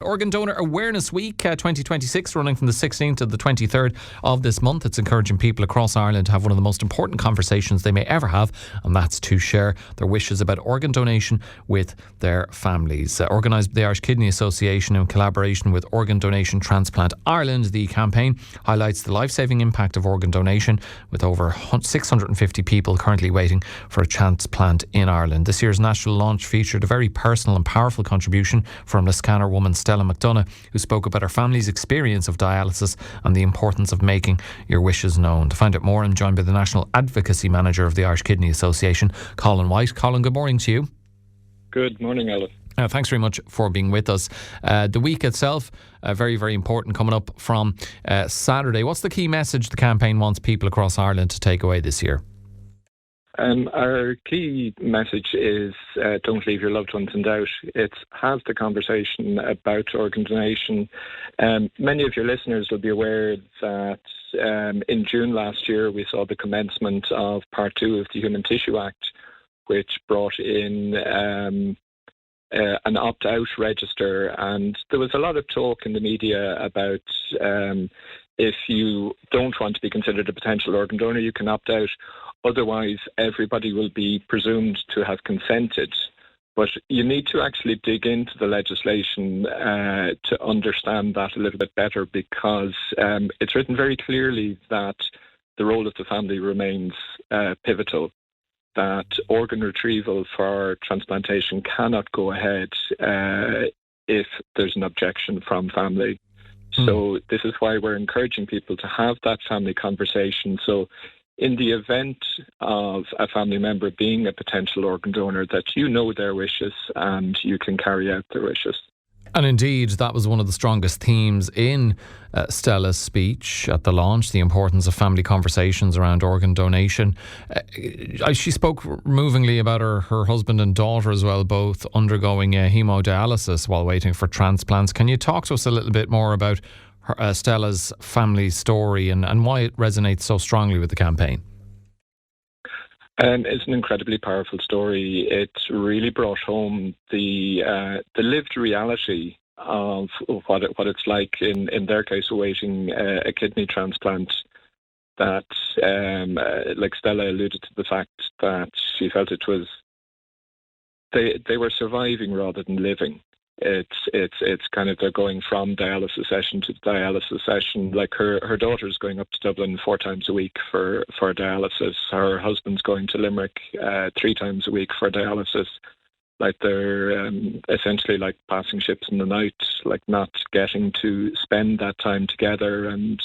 Organ Donor Awareness Week 2026 running from the 16th to the 23rd of this month. It's encouraging people across Ireland to have one of the most important conversations they may ever have, and that's to share their wishes about organ donation with their families. Organised by the Irish Kidney Association in collaboration with Organ Donation Transplant Ireland, the campaign highlights the life-saving impact of organ donation, with over 650 people currently waiting for a transplant in Ireland. This year's national launch featured a very personal and powerful contribution from Liscannor woman Stella McDonagh, who spoke about her family's experience of dialysis and the importance of making your wishes known. To find out more, I'm joined by the National Advocacy Manager of the Irish Kidney Association, Colin White. Colin, good morning to you. Good morning, Alan. Thanks very much for being with us. The week itself, very, very important, coming up from Saturday. What's the key message the campaign wants people across Ireland to take away this year? Our key message is don't leave your loved ones in doubt. It's have the conversation about organ donation. Many of your listeners will be aware that in June last year we saw the commencement of Part 2 of the Human Tissue Act, which brought in an opt-out register, and there was a lot of talk in the media about if you don't want to be considered a potential organ donor, you can opt out. Otherwise, everybody will be presumed to have consented. But you need to actually dig into the legislation to understand that a little bit better, because it's written very clearly that the role of the family remains pivotal, that organ retrieval for transplantation cannot go ahead if there's an objection from family. So this is why we're encouraging people to have that family conversation. So in the event of a family member being a potential organ donor, that you know their wishes and you can carry out their wishes. And indeed, that was one of the strongest themes in Stella's speech at the launch, the importance of family conversations around organ donation. She spoke movingly about her husband and daughter as well, both undergoing hemodialysis while waiting for transplants. Can you talk to us a little bit more about Stella's family story and why it resonates so strongly with the campaign? It's an incredibly powerful story. It really brought home the lived reality of what it's like in their case awaiting a kidney transplant. That, like Stella alluded to the fact that she felt it was they were surviving rather than living. It's kind of they're going from dialysis session to dialysis session. Like her daughter's going up to Dublin 4 times a week for dialysis. Her husband's going to Limerick 3 times a week for dialysis. Like they're essentially like passing ships in the night, like not getting to spend that time together. And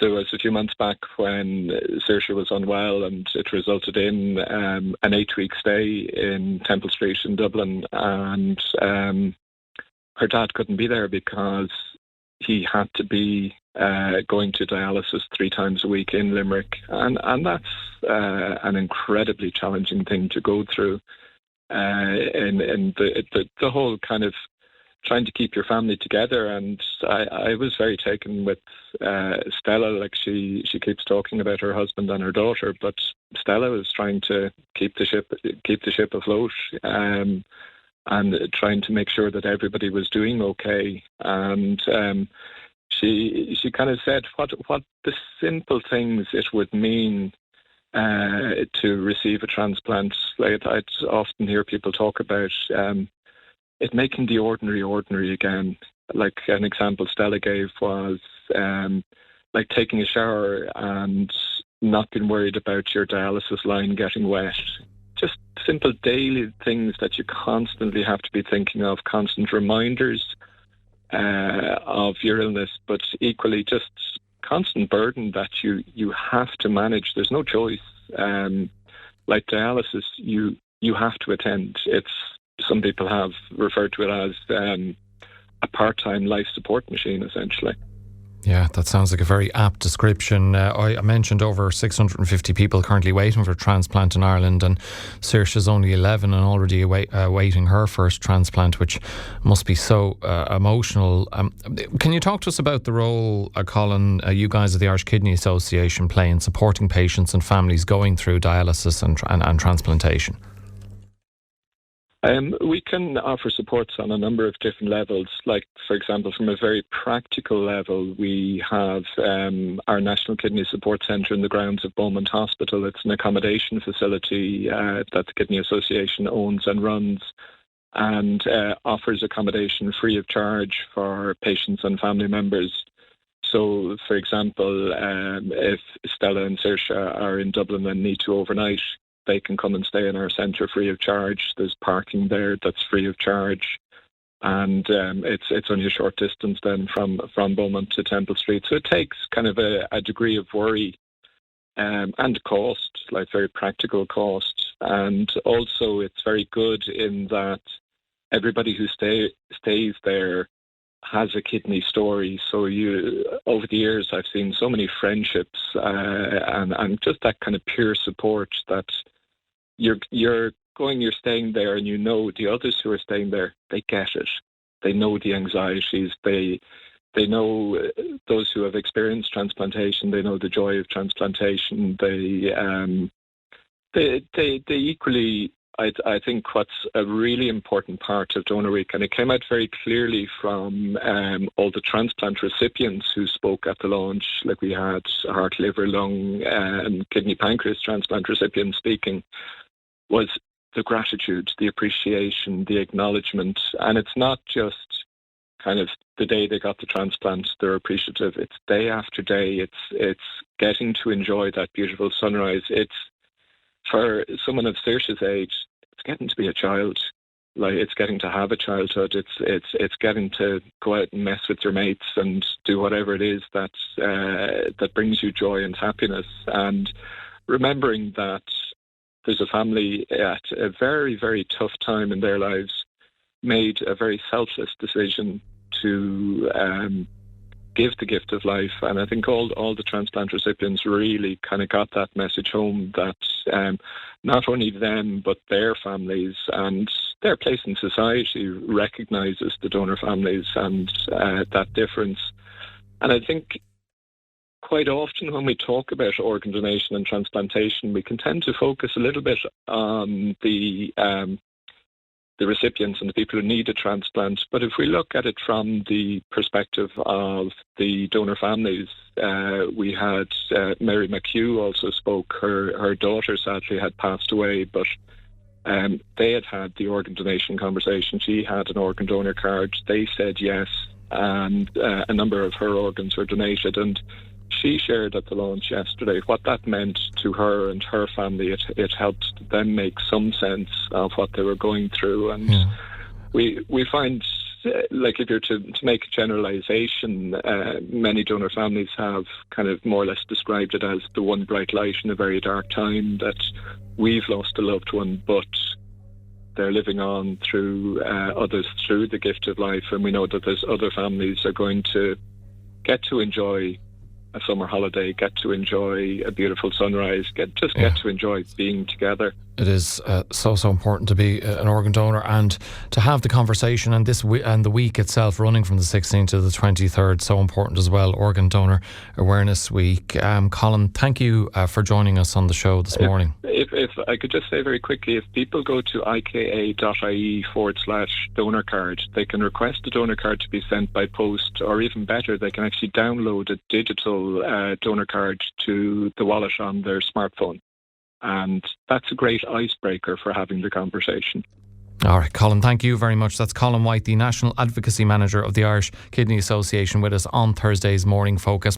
there was a few months back when Saoirse was unwell, and it resulted in an 8-week stay in Temple Street in Dublin, and her dad couldn't be there because he had to be going to dialysis 3 times a week in Limerick, and that's an incredibly challenging thing to go through. And the whole kind of trying to keep your family together. And I was very taken with Stella. Like she keeps talking about her husband and her daughter, but Stella was trying to keep the ship afloat, and trying to make sure that everybody was doing okay. And she kind of said what the simple things it would mean to receive a transplant. Like I'd often hear people talk about it making the ordinary again. Like an example Stella gave was like taking a shower and not being worried about your dialysis line getting wet. Just simple daily things that you constantly have to be thinking of, constant reminders of your illness, but equally just constant burden that you have to manage. There's no choice. Like dialysis, you have to attend. Some people have referred to it as a part-time life support machine, essentially. Yeah, that sounds like a very apt description. I mentioned over 650 people currently waiting for a transplant in Ireland, and Saoirse's only 11 and already awaiting her first transplant, which must be so emotional. Can you talk to us about the role, Colin, you guys at the Irish Kidney Association play in supporting patients and families going through dialysis and transplantation? We can offer supports on a number of different levels. Like, for example, from a very practical level, we have our National Kidney Support Centre in the grounds of Beaumont Hospital. It's an accommodation facility that the Kidney Association owns and runs, and offers accommodation free of charge for patients and family members. So, for example, if Stella and Saoirse are in Dublin and need to overnight, they can come and stay in our centre free of charge. There's parking there that's free of charge, and it's only a short distance then from Beaumont to Temple Street. So it takes kind of a degree of worry and cost, like very practical cost, and also it's very good in that everybody who stays there has a kidney story. So over the years, I've seen so many friendships and just that kind of peer support that you're staying there, and you know the others who are staying there, they get it. They know the anxieties. They know those who have experienced transplantation. They know the joy of transplantation. They equally. I think what's a really important part of Donor Week, and it came out very clearly from all the transplant recipients who spoke at the launch, like we had heart, liver, lung, and kidney, pancreas transplant recipients speaking, was the gratitude, the appreciation, the acknowledgement. And it's not just kind of the day they got the transplant, they're appreciative. It's day after day. It's getting to enjoy that beautiful sunrise. It's, for someone of Saoirse's age, it's getting to be a child. Like, it's getting to have a childhood. It's getting to go out and mess with your mates and do whatever it is that brings you joy and happiness. And remembering that there's a family at a very, very tough time in their lives made a very selfless decision to give the gift of life. And I think all the transplant recipients really kind of got that message home, that not only them but their families and their place in society recognises the donor families and that difference. And I think quite often when we talk about organ donation and transplantation, we can tend to focus a little bit on the recipients and the people who need a transplant. But if we look at it from the perspective of the donor families, we had Mary McHugh also spoke. Her daughter sadly had passed away, but they had the organ donation conversation. She had an organ donor card. They said yes, and a number of her organs were donated. And she shared at the launch yesterday what that meant to her and her family. It helped them make some sense of what they were going through. And we find, like, if you're to make a generalisation, many donor families have kind of more or less described it as the one bright light in a very dark time, that we've lost a loved one, but they're living on through others, through the gift of life. And we know that there's other families are going to get to enjoy a summer holiday, get to enjoy a beautiful sunrise, get to enjoy being together. It is so important to be an organ donor and to have the conversation, and and the week itself running from the 16th to the 23rd, so important as well, Organ Donor Awareness Week. Colin, thank you for joining us on the show this morning. If I could just say very quickly, if people go to ika.ie/donor card, they can request a donor card to be sent by post, or even better, they can actually download a digital donor card to the wallet on their smartphone. And that's a great icebreaker for having the conversation. All right, Colin, thank you very much. That's Colin White, the National Advocacy Manager of the Irish Kidney Association, with us on Thursday's Morning Focus.